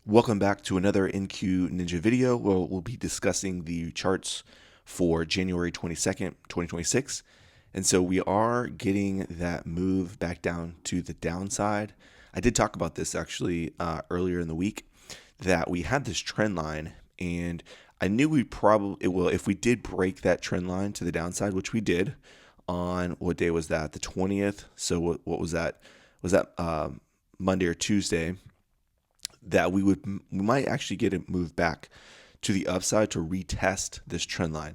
Welcome back to another NQ Ninja video where we'll be discussing the charts for January 22nd, 2026. And so we are getting that move back down to the downside. I did talk about this actually earlier in the week that we had this trend line, and I knew we probably, well, if we did break that trend line to the downside, which we did on, what day was that? The 20th. So what was that? Was that Monday or Tuesday? That we might actually get it moved back to the upside to retest this trend line.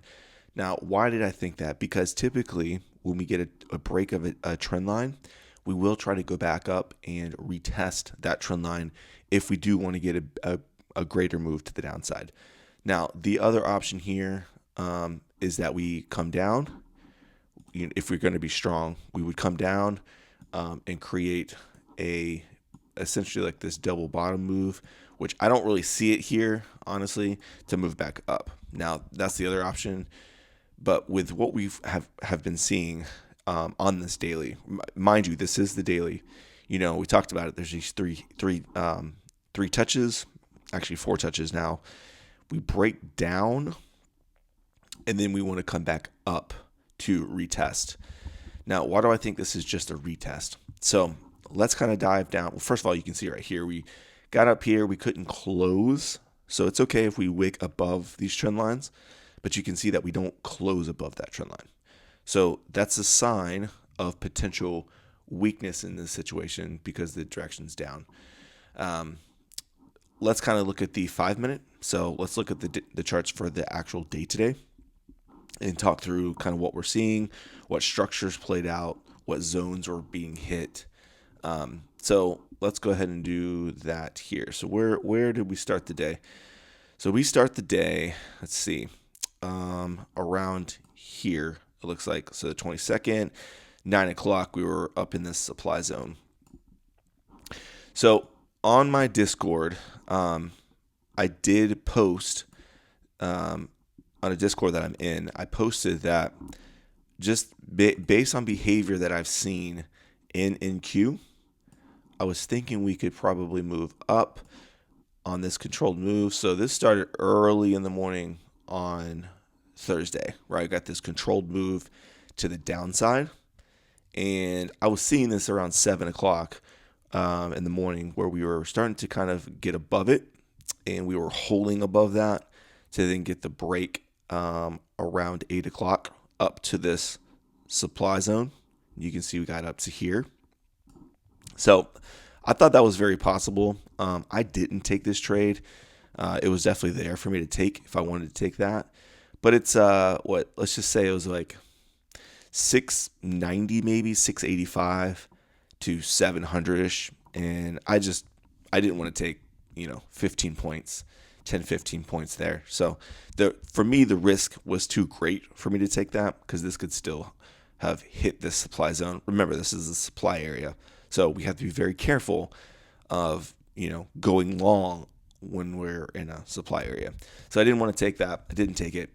Now, why did I think that? Because typically when we get a break of a trend line, we will try to go back up and retest that trend line if we do want to get a greater move to the downside. Now, the other option here is that we come down. If we're going to be strong, we would come down and create essentially like this double bottom move, which I don't really see it here, honestly, to move back up. Now, that's the other option. But with what we have been seeing on this daily, mind you, this is the daily. We talked about it. There's these three touches, actually 4 touches now. We break down, and then we want to come back up to retest. Now, why do I think this is just a retest? So let's kind of dive down. Well, first of all, you can see right here, we got up here, we couldn't close. So it's okay if we wick above these trend lines, but you can see that we don't close above that trend line. So that's a sign of potential weakness in this situation because the direction's down. Let's kind of look at the 5-minute. So let's look at the charts for the actual day today and talk through kind of what we're seeing, what structures played out, what zones are being hit. So let's go ahead and do that here. So where did we start the day? So we start the day, let's see, around here, it looks like. So the 22nd, 9 o'clock, we were up in this supply zone. So on my Discord, I did post, on a Discord that I'm in, I posted that just based on behavior that I've seen in NQ, I was thinking we could probably move up on this controlled move. So this started early in the morning on Thursday, right? I got this controlled move to the downside, and I was seeing this around 7 o'clock in the morning where we were starting to kind of get above it, and we were holding above that to then get the break around 8 o'clock up to this supply zone. You can see we got up to here. So I thought that was very possible. I didn't take this trade. It was definitely there for me to take if I wanted to take that. But it's let's just say it was like 690, maybe 685 to 700-ish. And I didn't want to take, 15 points, 10, 15 points there. So for me, the risk was too great for me to take that because this could still have hit this supply zone. Remember, this is a supply area. So we have to be very careful of, going long when we're in a supply area. So I didn't want to take that. I didn't take it,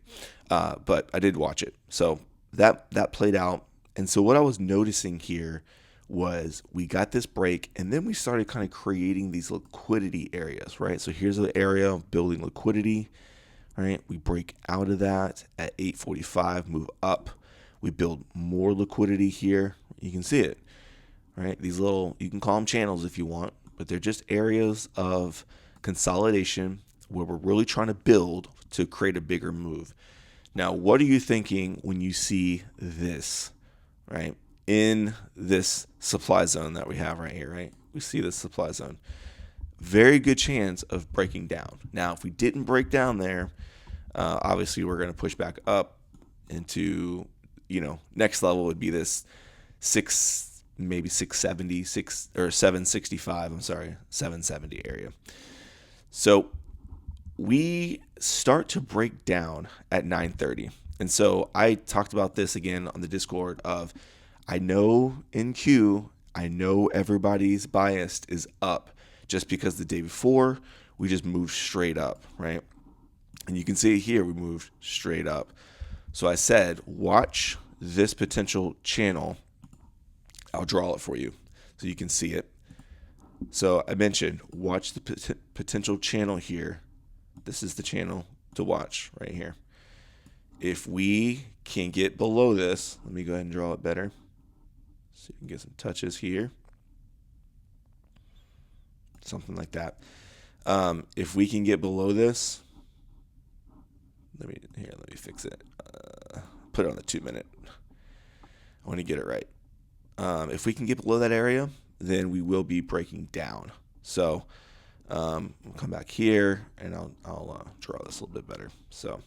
but I did watch it. So that played out. And so what I was noticing here was we got this break, and then we started kind of creating these liquidity areas, right? So here's the area of building liquidity, right? We break out of that at 8:45, move up. We build more liquidity here. You can see it. Right? These little, you can call them channels if you want, but they're just areas of consolidation where we're really trying to build to create a bigger move. Now, what are you thinking when you see this, right? In this supply zone that we have right here, right? We see this supply zone. Very good chance of breaking down. Now, if we didn't break down there, obviously we're going to push back up into, next level would be this maybe 670, 765, 770 area. So we start to break down at 9:30. And so I talked about this again on the Discord of, I know I know everybody's biased is up just because the day before we just moved straight up, right? And you can see here we moved straight up. So I said, watch this potential channel. I'll draw it for you so you can see it. So I mentioned, watch the potential channel here. This is the channel to watch right here. If we can get below this, let me go ahead and draw it better so you can get some touches here. Something like that. If we can get below this, let me fix it. Put it on the 2-minute. I want to get it right. If we can get below that area, then we will be breaking down. So we'll come back here and I'll draw this a little bit better. So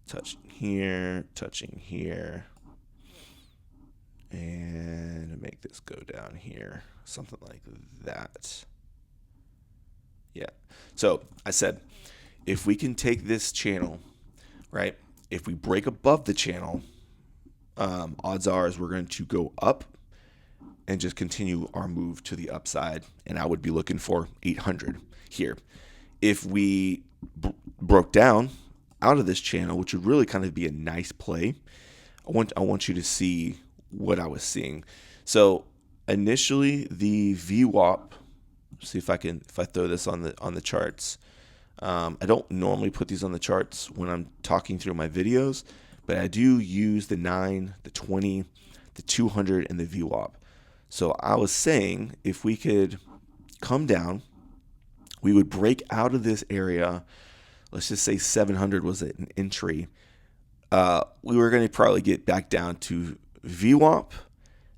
touching here, and make this go down here, something like that. Yeah. So I said, if we can take this channel, right? If we break above the channel, odds are is we're going to go up and just continue our move to the upside. And I would be looking for 800 here. If we broke down out of this channel, which would really kind of be a nice play, I want you to see what I was seeing. So initially the VWAP, see if I throw this on the charts. I don't normally put these on the charts when I'm talking through my videos, but I do use the 9, the 20, the 200, and the VWAP. So I was saying if we could come down, we would break out of this area. Let's just say 700 was an entry. We were going to probably get back down to VWAP,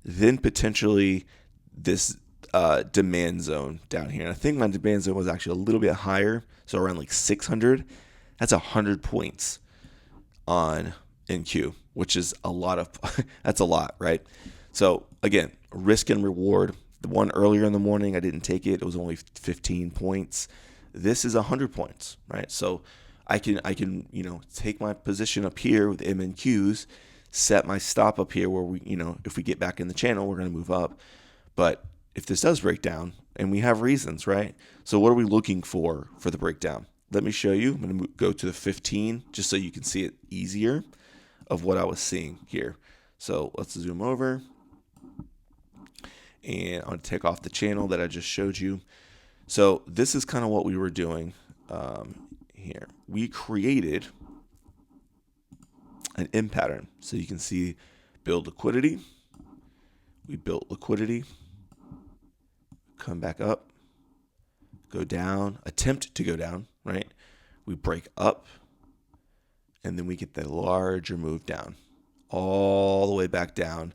then potentially this demand zone down here. And I think my demand zone was actually a little bit higher, so around like 600. That's 100 points on NQ, which is a lot of that's a lot, right? So again, risk and reward. The one earlier in the morning, I didn't take it. It was only 15 points. This is 100 points, right? So I can take my position up here with MNQs, set my stop up here where we, if we get back in the channel, we're going to move up. But if this does break down, and we have reasons, right? So what are we looking for the breakdown? Let me show you. I'm going to go to the 15 just so you can see it easier of what I was seeing here. So let's zoom over. And I'm going to take off the channel that I just showed you. So this is kind of what we were doing here. We created an M pattern. So you can see build liquidity. We built liquidity. Come back up. Go down. Attempt to go down, right? We break up. And then we get the larger move down. All the way back down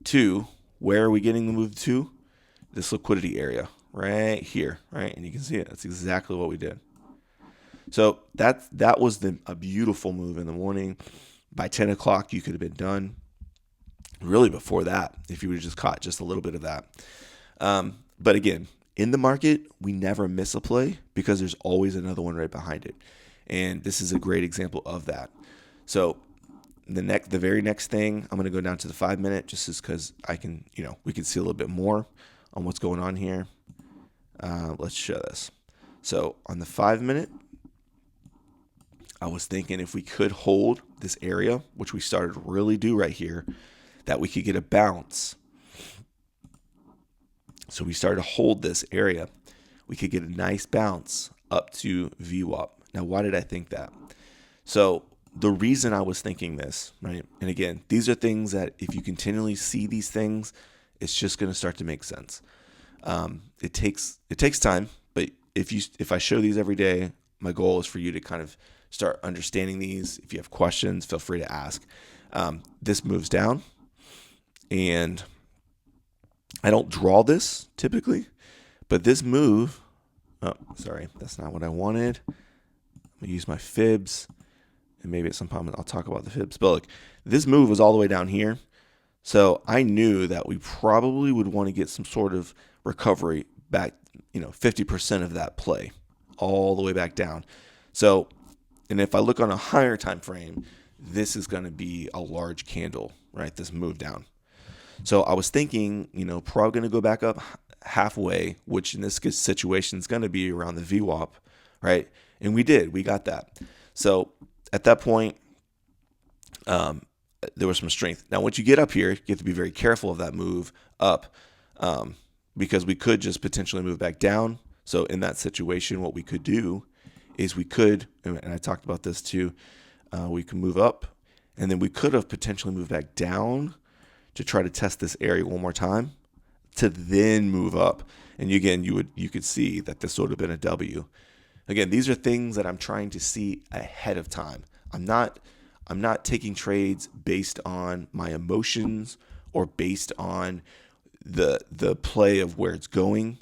to, where are we getting the move to? This liquidity area right here, right? And you can see it. That's exactly what we did. So that was a beautiful move in the morning. By 10 o'clock, you could have been done. Really before that, if you would have just caught just a little bit of that. But again, in the market, we never miss a play because there's always another one right behind it. And this is a great example of that. So the very next thing, I'm going to go down to the 5-minute just as because we can see a little bit more on what's going on here. Let's show this. So on the 5-minute, I was thinking if we could hold this area, which we started to really do right here, that we could get a bounce. So we started to hold this area. We could get a nice bounce up to VWAP. Now, why did I think that? So the reason I was thinking this, right? And again, these are things that if you continually see these things, it's just going to start to make sense. It takes time, but if I show these every day, my goal is for you to kind of start understanding these. If you have questions, feel free to ask. This moves down, and I don't draw this typically, but this move, sorry, that's not what I wanted. I'm going to use my fibs, and maybe at some point I'll talk about the fibs. But look, this move was all the way down here. So I knew that we probably would want to get some sort of recovery back, 50% of that play all the way back down. So, and if I look on a higher time frame, this is going to be a large candle, right? This move down. So I was thinking, probably going to go back up halfway, which in this situation is going to be around the VWAP, right? And we got that. So at that point, there was some strength. Now, once you get up here, you have to be very careful of that move up. because we could just potentially move back down. So in that situation, what we could do is we could, and I talked about this too, we can move up, and then we could have potentially moved back down to try to test this area one more time to then move up. And again, you could see that this would have been a W. Again, these are things that I'm trying to see ahead of time. I'm not taking trades based on my emotions or based on the play of where it's going.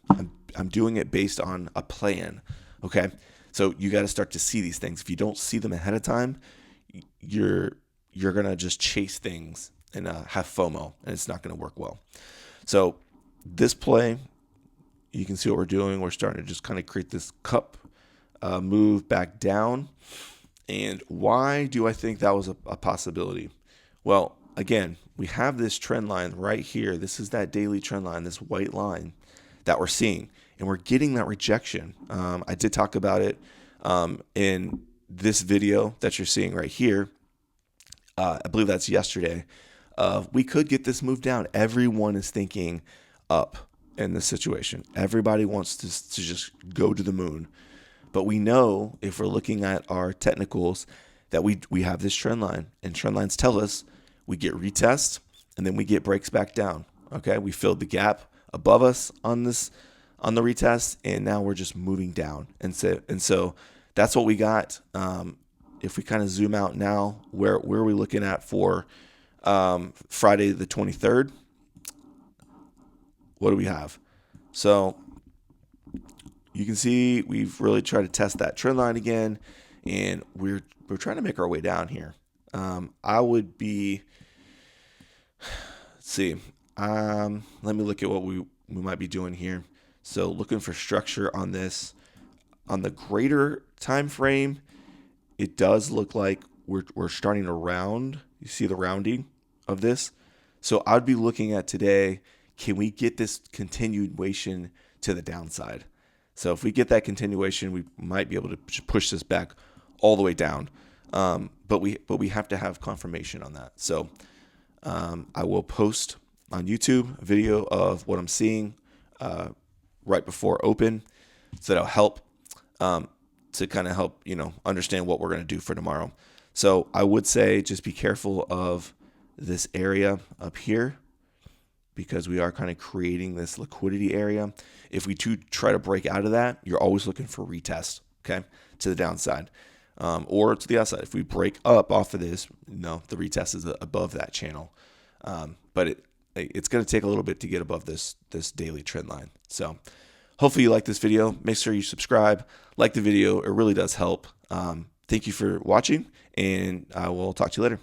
I'm doing it based on a plan. Okay, so you got to start to see these things. If you don't see them ahead of time, you're gonna just chase things and have FOMO, and it's not gonna work well. So this play, you can see what we're doing. We're starting to just kind of create this cup move back down. And why do I think that was a possibility? Well, again, we have this trend line right here. This is that daily trend line, this white line that we're seeing, and we're getting that rejection. I did talk about it in this video that you're seeing right here. I believe that's yesterday. We could get this move down. Everyone is thinking up in this situation. Everybody wants to just go to the moon. But we know, if we're looking at our technicals, that we have this trend line, and trend lines tell us we get retest and then we get breaks back down. Okay, we filled the gap above us on the retest, and now we're just moving down. And so that's what we got. If we kind of zoom out now, where are we looking at for Friday the 23rd? What do we have? So you can see we've really tried to test that trend line again, and we're trying to make our way down here. I would be, let's see, let me look at what we might be doing here. So looking for structure on this, on the greater time frame, it does look like we're starting to round. You see the rounding of this? So I'd be looking at today, can we get this continuation to the downside? So if we get that continuation, we might be able to push this back all the way down. But we have to have confirmation on that. So I will post on YouTube a video of what I'm seeing right before open, so that'll help to kind of help understand what we're going to do for tomorrow. So I would say just be careful of this area up here, because we are kind of creating this liquidity area. If we do try to break out of that, you're always looking for retest, okay, to the downside or to the outside. If we break up off of this, the retest is above that channel. But it's going to take a little bit to get above this daily trend line. So hopefully you like this video. Make sure you subscribe, like the video. It really does help. Thank you for watching, and I will talk to you later.